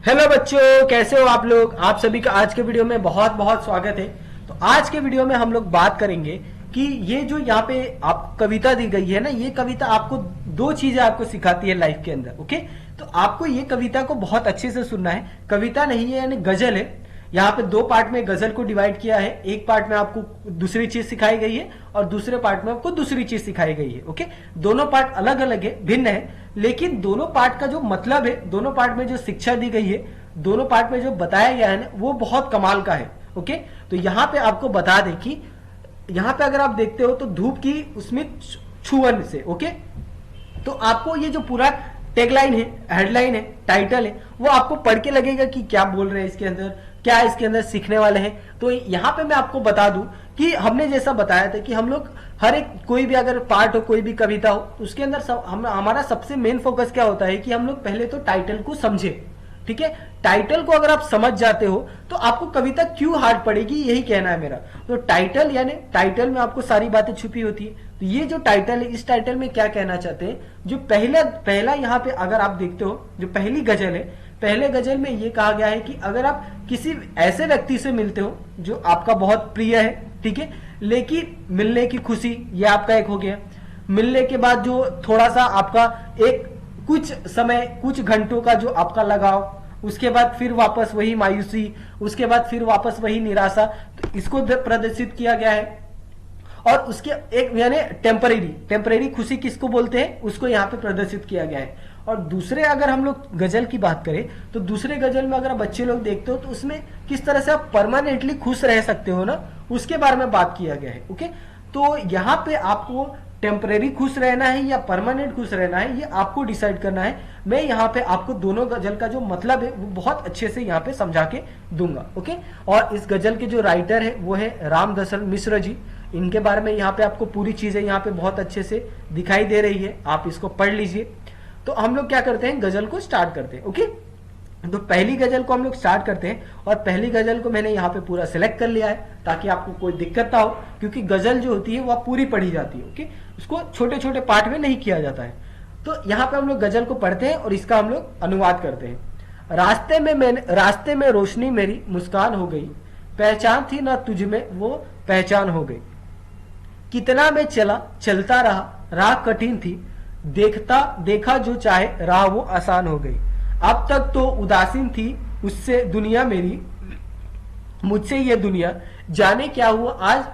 Hello बच्चों, कैसे हो आप लोग। आप सभी का आज के वीडियो में बहुत बहुत स्वागत है। तो आज के वीडियो में हम लोग बात करेंगे कि ये जो यहाँ पे आप कविता दी गई है ना, ये कविता आपको दो चीजें आपको सिखाती है लाइफ के अंदर। ओके, तो आपको ये कविता को बहुत अच्छे से सुनना है। कविता नहीं है, यानी गजल है। यहाँ पे दो पार्ट में गजल को डिवाइड किया है। एक पार्ट में आपको दूसरी चीज सिखाई गई है और दूसरे पार्ट में आपको दूसरी चीज सिखाई गई है। ओके, दोनों पार्ट अलग अलग है, भिन्न है, लेकिन दोनों पार्ट का जो मतलब है, दोनों पार्ट में जो शिक्षा दी गई है, दोनों पार्ट में जो बताया गया है ना, वो बहुत कमाल का है। ओके, तो यहाँ पे आपको बता दें कि यहाँ पे अगर आप देखते हो तो धूप की उसमें छुअन से। ओके, तो आपको ये जो पूरा टैगलाइन है, हेडलाइन है, टाइटल है, वो आपको पढ़ के लगेगा कि क्या बोल रहे हैं इसके अंदर, क्या इसके अंदर सीखने वाले हैं। तो यहाँ पे मैं आपको बता दूं कि हमने जैसा बताया था कि हम लोग हर एक कोई भी अगर पार्ट हो, कोई भी कविता हो, तो उसके अंदर हमारा सबसे मेन फोकस क्या होता है कि हम लोग पहले तो टाइटल को समझे। ठीक है, टाइटल को अगर आप समझ जाते हो तो आपको कविता क्यों हार्ड पड़ेगी, यही कहना है मेरा। तो टाइटल, यानी टाइटल में आपको सारी बातें छुपी होती है। तो ये जो टाइटल है, इस टाइटल में क्या कहना चाहते हैं, जो पहला यहाँ पे अगर आप देखते हो, जो पहली गजल है, पहले गजल में ये कहा गया है कि अगर आप किसी ऐसे व्यक्ति से मिलते हो जो आपका बहुत प्रिय है, ठीक है, लेकिन मिलने की खुशी, ये आपका एक हो गया। मिलने के बाद जो थोड़ा सा आपका एक कुछ समय, कुछ घंटों का जो आपका लगाव, उसके बाद फिर वापस वही मायूसी, उसके बाद फिर वापस वही निराशा, तो इसको प्रदर्शित किया गया है। और उसके एक यानी टेम्परेरी खुशी किसको बोलते हैं, उसको यहाँ पे प्रदर्शित किया गया है। और दूसरे अगर हम लोग गजल की बात करें तो दूसरे गजल में अगर बच्चे लोग देखते हो तो उसमें किस तरह से आप परमानेंटली खुश रह सकते हो ना, उसके बारे में बात किया गया है। ओके, तो यहाँ पे आपको टेम्परेरी खुश रहना है या परमानेंट खुश रहना है, ये आपको डिसाइड करना है। मैं यहाँ पे आपको दोनों गजल का जो मतलब है वो बहुत अच्छे से यहाँ पे समझा के दूंगा। ओके, और इस गजल के जो राइटर है वो है राम दशरथ मिश्र जी। इनके बारे में यहाँ पे आपको पूरी चीजें यहाँ पे बहुत अच्छे से दिखाई दे रही है, आप इसको पढ़ लीजिए। तो हम लोग क्या करते हैं, गजल को स्टार्ट करते हैं। ओके, तो पहली गजल को हम लोग स्टार्ट करते हैं और पहली गजल को मैंने यहाँ पे पूरा सिलेक्ट कर लिया है ताकि आपको कोई दिक्कत ना हो, क्योंकि गजल जो होती है वो पूरी पढ़ी जाती है। ओके, उसको छोटे छोटे पार्ट में नहीं किया जाता है। तो यहाँ पे हम लोग गजल को पढ़ते हैं और इसका हम लोग अनुवाद करते हैं। रास्ते में रोशनी मेरी मुस्कान हो गई, पहचान थी ना तुझ में वो पहचान हो गई। कितना मैं चलता रहा, राह कठिन थी, देखा जो चाहे राह वो आसान हो गई। अब तक तो उदासीन थी उससे दुनिया मेरी, मुझसे ये दुनिया जाने क्या हुआ आज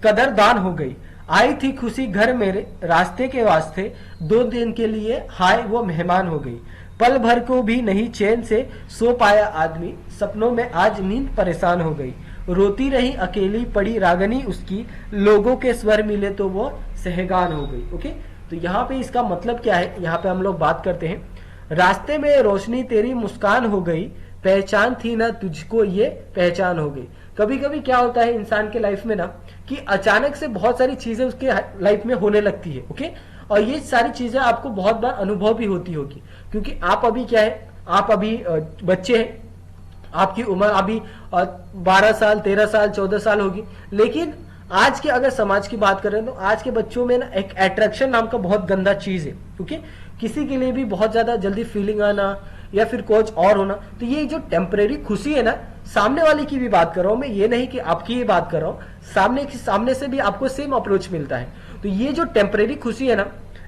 कदरदान हो गई। आई थी खुशी घर मेरे रास्ते के वास्ते, 2 दिन के लिए हाय वो मेहमान हो गई। पल भर को भी नहीं चैन से सो पाया आदमी, सपनों में आज नींद परेशान हो गई। रोती रही अकेली पड़ी रागनी उसकी, लोगों के स्वर मिले तो वो सहगान हो गई। ओके, तो यहाँ पे इसका मतलब क्या है, यहाँ पे हम लोग बात करते हैं। रास्ते में रोशनी तेरी मुस्कान हो गई, पहचान थी ना तुझको ये पहचान हो गई। कभी कभी क्या होता है इंसान के लाइफ में ना, कि अचानक से बहुत सारी चीजें उसके लाइफ में होने लगती है। ओके, और ये सारी चीजें आपको बहुत बार अनुभव भी होती होगी, क्योंकि आप अभी क्या है, आप अभी बच्चे हैं, आपकी उम्र अभी 12 साल, 13 साल, 14 साल होगी। लेकिन आज के अगर समाज की बात करें तो आज के बच्चों में ना एक अट्रैक्शन नाम का बहुत गंदा चीज है। ओके, किसी के लिए भी बहुत ज्यादा जल्दी फीलिंग आना या फिर कुछ और होना। तो ये जो टेम्परेरी खुशी है ना, सामने वाले की भी बात कर रहा हूं मैं, ये नहीं कि आपकी ही बात कर रहा हूं, सामने से भी आपको सेम अप्रोच मिलता है। तो ये जो टेम्परेरी खुशी है ना,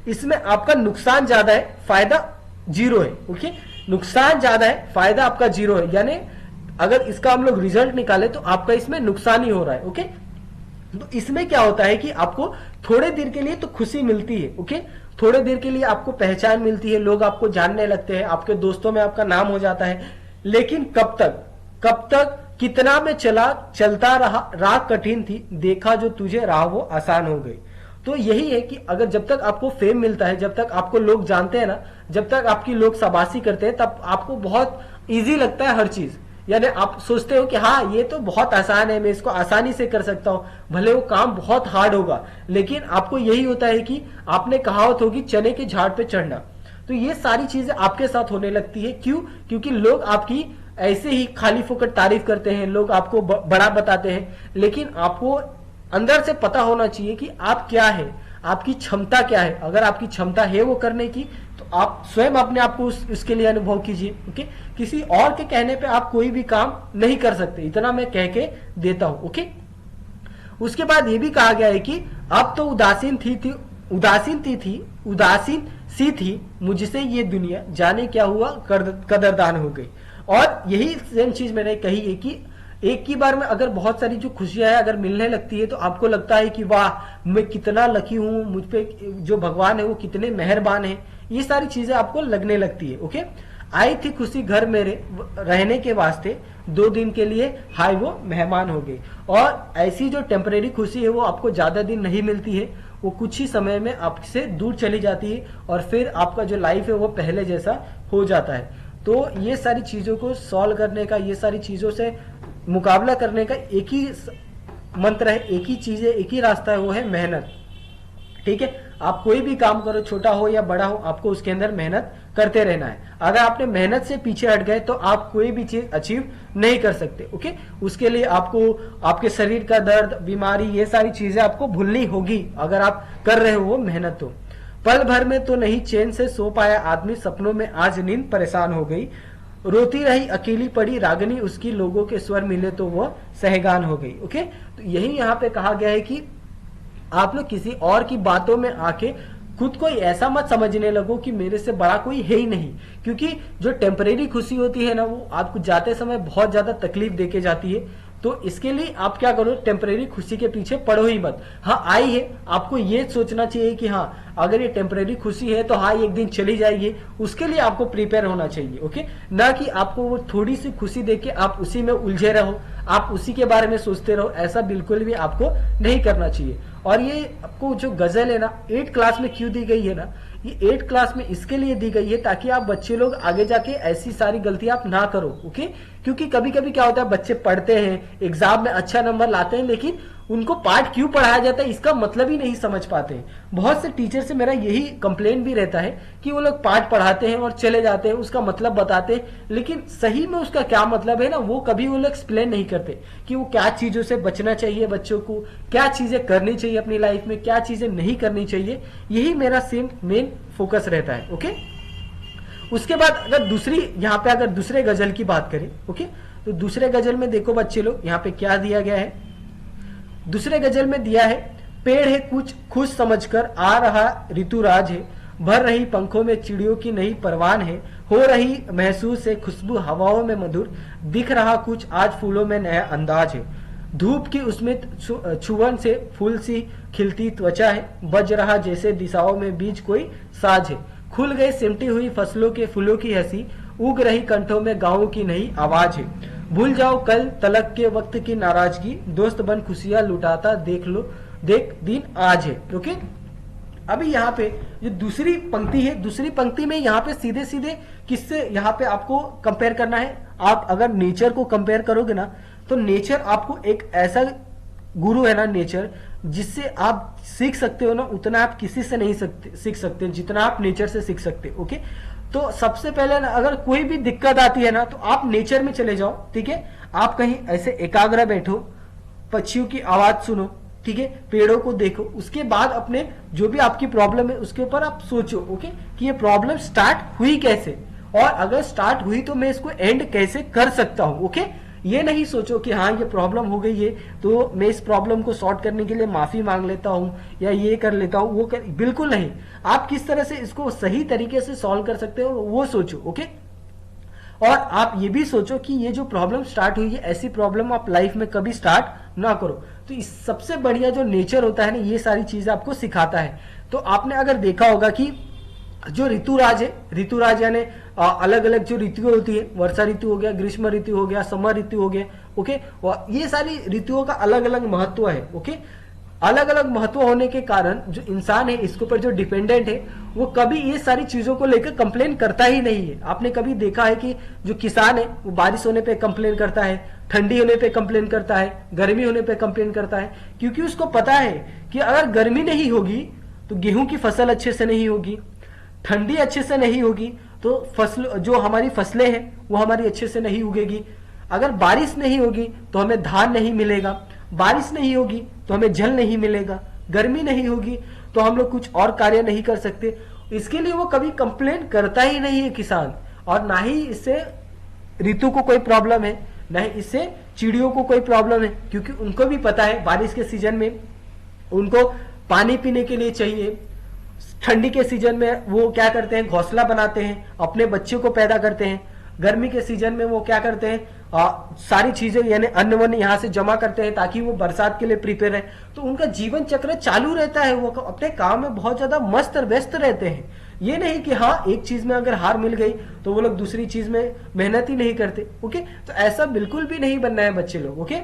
इसमें आपका नुकसान ज्यादा है, फायदा जीरो है। ओके, नुकसान ज्यादा है, फायदा आपका जीरो है, यानी अगर इसका हम लोग रिजल्ट निकाले तो आपका इसमें नुकसान ही हो रहा है। ओके, तो इसमें क्या होता है कि आपको थोड़े देर के लिए तो खुशी मिलती है। ओके, थोड़े देर के लिए आपको पहचान मिलती है, लोग आपको जानने लगते हैं, आपके दोस्तों में आपका नाम हो जाता है। लेकिन कब तक कितना में चलता रहा, राह कठिन थी, देखा जो तुझे राह वो आसान हो गई। तो यही है कि अगर जब तक आपको फेम मिलता है, जब तक आपको लोग जानते हैं ना, जब तक आपकी लोग शाबाशी करते हैं, तब आपको बहुत इजी लगता है हर चीज। यानी आप सोचते हो कि हाँ ये तो बहुत आसान है, मैं इसको आसानी से कर सकता हूँ, भले वो काम बहुत हार्ड होगा। लेकिन आपको यही होता है कि आपने कहावत होगी चने के झाड़ पे चढ़ना। तो ये सारी चीजें आपके साथ होने लगती है। क्यों? क्योंकि लोग आपकी ऐसे ही खाली फुकट तारीफ करते हैं, लोग आपको बड़ा बताते हैं, लेकिन आपको अंदर से पता होना चाहिए कि आप क्या है, आपकी क्षमता क्या है। अगर आपकी क्षमता है वो करने की, तो आप स्वयं अपने आप को उसके लिए अनुभव कीजिए। ओके, किसी और के कहने पे आप कोई भी काम नहीं कर सकते, इतना मैं कह के देता हूं। ओके, उसके बाद ये भी कहा गया है कि अब तो उदासीन सी थी मुझसे ये दुनिया, जाने क्या हुआ कदरदान हो गई। और यही सेम चीज मैंने कही है कि एक ही बार में अगर बहुत सारी जो खुशियां है अगर मिलने लगती है तो आपको लगता है कि वाह मैं कितना लकी हूं, मुझ पे जो भगवान है वो कितने मेहरबान है, ये सारी चीजें आपको लगने लगती है। ओके, आई थी खुशी घर मेरे रहने के वास्ते, 2 दिन के लिए हाय वो मेहमान हो गई। और ऐसी जो टेम्परेरी खुशी है वो आपको ज्यादा दिन नहीं मिलती है, वो कुछ ही समय में आपसे दूर चली जाती है और फिर आपका जो लाइफ है वो पहले जैसा हो जाता है। तो ये सारी चीजों को सॉल्व करने का, ये सारी चीजों से मुकाबला करने का एक ही मंत्र है, एक ही चीज है, एक ही रास्ता है, वो है मेहनत। ठीक है, आप कोई भी काम करो, छोटा हो या बड़ा हो, आपको उसके अंदर मेहनत करते रहना है। अगर आपने मेहनत से पीछे हट गए तो आप कोई भी चीज अचीव नहीं कर सकते। ओके, उसके लिए आपको आपके शरीर का दर्द, बीमारी, ये सारी चीजें आपको भूलनी होगी अगर आप कर रहे हो वो मेहनत। तो पल भर में तो नहीं चैन से सो पाया आदमी, सपनों में आज नींद परेशान हो गई, रोती रही अकेली पड़ी रागनी, उसकी लोगों के स्वर मिले तो वह सहगान हो गई। ओके, तो यही यहाँ पे कहा गया है कि आप लोग किसी और की बातों में आके खुद को ऐसा मत समझने लगो कि मेरे से बड़ा कोई है ही नहीं, क्योंकि जो टेम्परेरी खुशी होती है ना वो आपको जाते समय बहुत ज्यादा तकलीफ देके जाती है। तो इसके लिए आप क्या करो, टेम्परेरी खुशी के पीछे पड़ो ही मत। हाँ आई है, आपको ये सोचना चाहिए कि हाँ अगर ये टेम्परेरी खुशी है तो हाँ एक दिन चली जाएगी, उसके लिए आपको प्रिपेयर होना चाहिए। ओके, ना कि आपको वो थोड़ी सी खुशी देके आप उसी में उलझे रहो, आप उसी के बारे में सोचते रहो, ऐसा बिल्कुल भी आपको नहीं करना चाहिए। और ये आपको जो गजल है ना 8 क्लास में क्यों दी गई है ना, ये 8 क्लास में इसके लिए दी गई है ताकि आप बच्चे लोग आगे जाके ऐसी सारी गलतियां आप ना करो। ओके, क्योंकि कभी कभी क्या होता है बच्चे पढ़ते हैं, एग्जाम में अच्छा नंबर लाते हैं, लेकिन उनको पाठ क्यों पढ़ाया जाता है इसका मतलब ही नहीं समझ पाते हैं। बहुत से टीचर से मेरा यही कंप्लेन भी रहता है कि वो लोग पाठ पढ़ाते हैं और चले जाते हैं, उसका मतलब बताते हैं, लेकिन सही में उसका क्या मतलब है ना वो कभी वो लोग एक्सप्लेन नहीं करते कि वो क्या चीजों से बचना चाहिए, बच्चों को क्या चीजें करनी चाहिए अपनी लाइफ में, क्या चीजें नहीं करनी चाहिए। यही मेरा सेम मेन फोकस रहता है। ओके, उसके बाद अगर यहाँ पे अगर दूसरे गजल की बात करें, ओके, तो दूसरे गजल में देखो बच्चे लोग यहाँ पे क्या दिया गया है। दूसरे गजल में दिया है, पेड़ है कुछ खुश समझकर आ रहा ऋतुराज है, भर रही पंखों में चिड़ियों की नई परवान है, हो रही महसूस है खुशबू हवाओं में मधुर, दिख रहा कुछ आज फूलों में नया अंदाज है, धूप की उसमें छुअन से फूल सी खिलती त्वचा है, बज रहा जैसे दिशाओं में बीज कोई साज है, खुल गई सिमटी हुई फसलों के फूलों की हंसी, उग रही कंठों में गाँवों की नई आवाज है, भूल जाओ कल तलक के वक्त की नाराजगी, दोस्त बन खुशियां लुटाता देख लो देख दिन आज है। ओके, अभी यहाँ पे जो दूसरी पंक्ति है, दूसरी पंक्ति में यहाँ पे सीधे सीधे किससे यहाँ पे आपको कंपेयर करना है। आप अगर नेचर को कंपेयर करोगे ना तो नेचर आपको एक ऐसा गुरु है ना नेचर, जिससे आप सीख सकते हो ना उतना आप किसी से नहीं सीख सकते जितना आप नेचर से सीख सकते। ओके, तो सबसे पहले ना अगर कोई भी दिक्कत आती है ना तो आप नेचर में चले जाओ। ठीक है, आप कहीं ऐसे एकाग्र बैठो, पक्षियों की आवाज सुनो, ठीक है, पेड़ों को देखो, उसके बाद अपने जो भी आपकी प्रॉब्लम है उसके ऊपर आप सोचो। ओके, कि ये प्रॉब्लम स्टार्ट हुई कैसे, और अगर स्टार्ट हुई तो मैं इसको एंड कैसे कर सकता हूं। ओके, ये नहीं सोचो कि हाँ ये प्रॉब्लम हो गई है तो मैं इस प्रॉब्लम को सॉर्ट करने के लिए माफी मांग लेता हूँ या ये कर लेता हूँ वो कर, बिल्कुल नहीं। आप किस तरह से इसको सही तरीके से सॉल्व कर सकते हो वो सोचो। ओके, और आप ये भी सोचो कि ये जो प्रॉब्लम स्टार्ट हुई है ऐसी प्रॉब्लम आप लाइफ में कभी स्टार्ट ना करो। तो इस सबसे बढ़िया जो नेचर होता है ना ये सारी चीजें आपको सिखाता है। तो आपने अगर देखा होगा कि जो ऋतुराज है, ऋतुराज यानी अलग अलग जो ऋतुएं होती है, वर्षा ऋतु हो गया, ग्रीष्म ऋतु हो गया, समर ऋतु हो गया। ओके, ये सारी ऋतुओं का अलग अलग महत्व है। ओके, अलग अलग महत्व होने के कारण जो इंसान है इसके ऊपर जो डिपेंडेंट है वो कभी ये सारी चीजों को लेकर कंप्लेन करता ही नहीं है। आपने कभी देखा है कि जो किसान है वो बारिश होने पे कंप्लेन करता है, ठंडी होने पे कंप्लेन करता है, गर्मी होने पे कंप्लेन करता है, क्योंकि उसको पता है कि अगर गर्मी नहीं होगी तो गेहूं की फसल अच्छे से नहीं होगी, ठंडी अच्छे से नहीं होगी तो फसल जो हमारी फसलें हैं वो हमारी अच्छे से नहीं उगेगी, अगर बारिश नहीं होगी तो हमें धान नहीं मिलेगा, बारिश नहीं होगी तो हमें जल नहीं मिलेगा, गर्मी नहीं होगी तो हम लोग कुछ और कार्य नहीं कर सकते। इसके लिए वो कभी कंप्लेन करता ही नहीं है किसान। और ना ही इससे ऋतु को कोई प्रॉब्लम है, ना ही इससे चिड़ियों को कोई प्रॉब्लम है, क्योंकि उनको भी पता है बारिश के सीजन में उनको पानी पीने के लिए चाहिए। ठंडी के सीजन में वो क्या करते हैं, घोंसला बनाते हैं, अपने बच्चे को पैदा करते हैं। गर्मी के सीजन में वो क्या करते हैं, सारी चीजें यानी अन्न वन्न यहाँ से जमा करते हैं ताकि वो बरसात के लिए प्रिपेयर है। तो उनका जीवन चक्र चालू रहता है, वो अपने काम में बहुत ज्यादा मस्त व्यस्त रहते हैं। ये नहीं कि हाँ एक चीज में अगर हार मिल गई तो वो लोग दूसरी चीज में मेहनत ही नहीं करते। ओके, तो ऐसा बिल्कुल भी नहीं बनना है बच्चे लोग। ओके,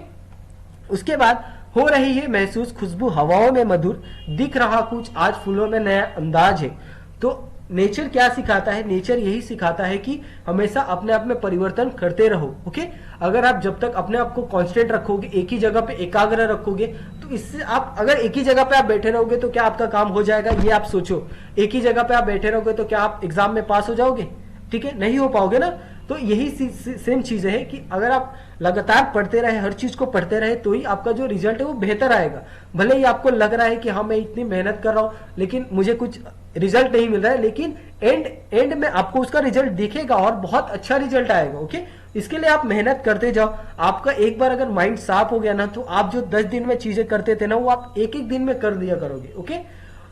उसके बाद हो रही है महसूस खुशबू हवाओं में मधुर, दिख रहा कुछ आज फूलों में नया अंदाज है। तो नेचर क्या सिखाता है, नेचर यही सिखाता है कि हमेशा अपने आप में परिवर्तन करते रहो। ओके, अगर आप जब तक अपने आप को कांस्टेंट रखोगे, एक ही जगह पे एकाग्र रखोगे, तो इससे आप अगर एक ही जगह पे आप बैठे रहोगे तो क्या आपका काम हो जाएगा, ये आप सोचो। एक ही जगह पे आप बैठे रहोगे तो क्या आप एग्जाम में पास हो जाओगे? ठीक है, नहीं हो पाओगे ना। तो यही सेम चीज है कि अगर आप लगातार पढ़ते रहे, हर चीज को पढ़ते रहे, तो ही आपका जो रिजल्ट है वो बेहतर आएगा। भले ही आपको लग रहा है कि हाँ मैं इतनी मेहनत कर रहा हूं लेकिन मुझे कुछ रिजल्ट नहीं मिल रहा है, लेकिन एंड में आपको उसका रिजल्ट दिखेगा और बहुत अच्छा रिजल्ट आएगा। ओके, इसके लिए आप मेहनत करते जाओ। आपका एक बार अगर माइंड साफ हो गया ना, तो आप जो 10 दिन में चीजें करते थे ना, वो आप एक एक दिन में कर दिया करोगे। ओके,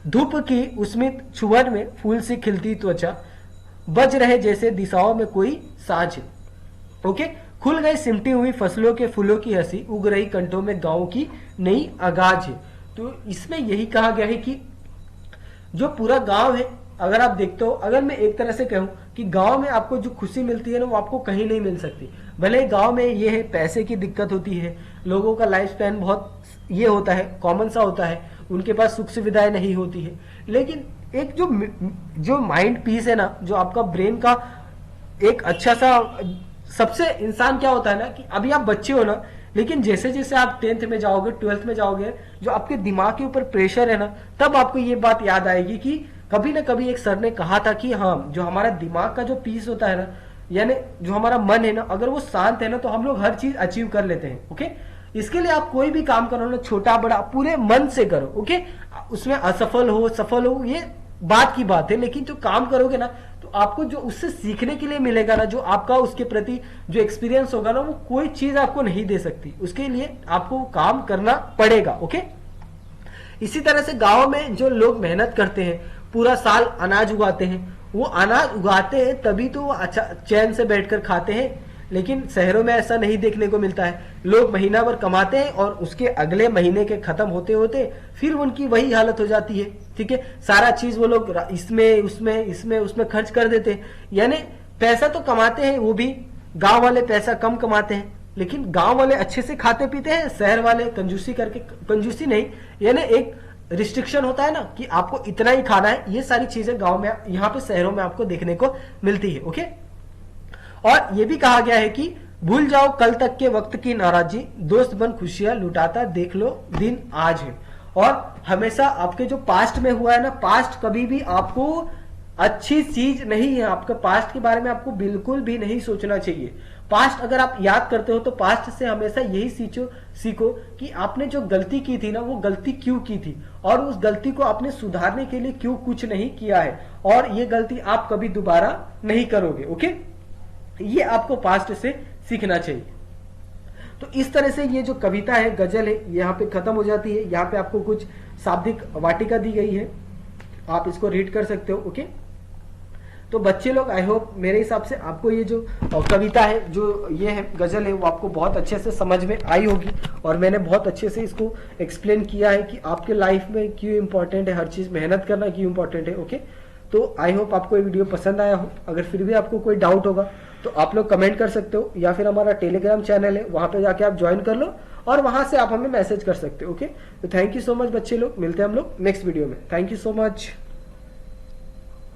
धूप की उस्मित छुअन में फूल सी खिलती त्वचा, बज रहे जैसे दिशाओं में कोई साज। ओके, खुल गई सिमटी हुई फसलों के फूलों की हंसी, उग रही कंठों में गांव की नई आगाज है। तो इसमें यही कहा गया है कि जो पूरा गांव है, अगर आप देखते हो, अगर मैं एक तरह से कहूं कि गांव में आपको जो खुशी मिलती है ना, वो आपको कहीं नहीं मिल सकती। भले गांव में ये है पैसे की दिक्कत होती है, लोगों का लाइफ स्पैन बहुत ये होता है, कॉमन सा होता है, उनके पास सुख सुविधाएं नहीं होती है, लेकिन एक जो माइंड पीस है ना, जो आपका ब्रेन का एक अच्छा सा, सबसे इंसान क्या होता है ना कि अभी आप बच्चे हो ना, लेकिन जैसे जैसे आप 10th में जाओगे, 12th में जाओगे, जो आपके दिमाग के ऊपर प्रेशर है ना, तब आपको ये बात याद आएगी कि कभी ना कभी एक सर ने कहा था कि हाँ, जो हमारा दिमाग का जो पीस होता है ना, यानी जो हमारा मन है ना, अगर वो शांत है ना, तो हम लोग हर चीज अचीव कर लेते हैं। ओके, इसके लिए आप कोई भी काम करो ना, छोटा बड़ा, पूरे मन से करो। ओके, उसमें असफल हो सफल हो ये बात की बात है, लेकिन जो काम करोगे ना, तो आपको जो उससे सीखने के लिए मिलेगा ना, जो आपका उसके प्रति जो एक्सपीरियंस होगा ना, वो कोई चीज आपको नहीं दे सकती। उसके लिए आपको काम करना पड़ेगा। ओके, इसी तरह से गांव में जो लोग मेहनत करते हैं, पूरा साल अनाज उगाते हैं, वो अनाज उगाते हैं तभी तो वो अच्छा चैन से बैठकर खाते हैं। लेकिन शहरों में ऐसा नहीं देखने को मिलता है। लोग महीना भर कमाते हैं और उसके अगले महीने के खत्म होते होते फिर उनकी वही हालत हो जाती है। ठीक है, सारा चीज वो लोग इसमें उसमें खर्च कर देते हैं। यानी पैसा तो कमाते हैं, वो भी गांव वाले पैसा कम कमाते हैं, लेकिन गांव वाले अच्छे से खाते पीते हैं, शहर वाले कंजूसी करके, कंजूसी नहीं यानी एक रिस्ट्रिक्शन होता है ना कि आपको इतना ही खाना है, ये सारी चीजें गांव में, यहाँ पे शहरों में आपको देखने को मिलती है। ओके, और ये भी कहा गया है कि भूल जाओ कल तक के वक्त की नाराजी, दोस्त बन खुशियां लुटाता, देख लो दिन आज है। और हमेशा आपके जो पास्ट में हुआ है ना, पास्ट कभी भी आपको अच्छी चीज नहीं है। आपके पास्ट के बारे में आपको बिल्कुल भी नहीं सोचना चाहिए। पास्ट अगर आप याद करते हो तो पास्ट से हमेशा यही सीखो कि आपने जो गलती की थी ना, वो गलती क्यों की थी, और उस गलती को आपने सुधारने के लिए क्यों कुछ नहीं किया है, और ये गलती आप कभी दोबारा नहीं करोगे। ओके, ये आपको पास्ट से सीखना चाहिए। तो इस तरह से ये जो कविता है, गजल है, यहाँ पे खत्म हो जाती है। यहाँ पे आपको कुछ शाब्दिक वाटिका दी गई है, आप इसको रीड कर सकते हो। ओके, तो बच्चे लोग, आई होप मेरे हिसाब से आपको ये जो कविता है, जो ये है गजल है, वो आपको बहुत अच्छे से समझ में आई होगी, और मैंने बहुत अच्छे से इसको एक्सप्लेन किया है कि आपके लाइफ में क्यों इंपॉर्टेंट है, हर चीज मेहनत करना क्यों इंपॉर्टेंट है। ओके, तो आई होप आपको ये वीडियो पसंद आया हो। अगर फिर भी आपको कोई डाउट होगा तो आप लोग कमेंट कर सकते हो, या फिर हमारा टेलीग्राम चैनल है, वहां पे जाके आप ज्वाइन कर लो और वहां से आप हमें मैसेज कर सकते हो। ओके, तो थैंक यू सो मच बच्चे लोग, मिलते हैं हम लोग नेक्स्ट वीडियो में। Thank you so much.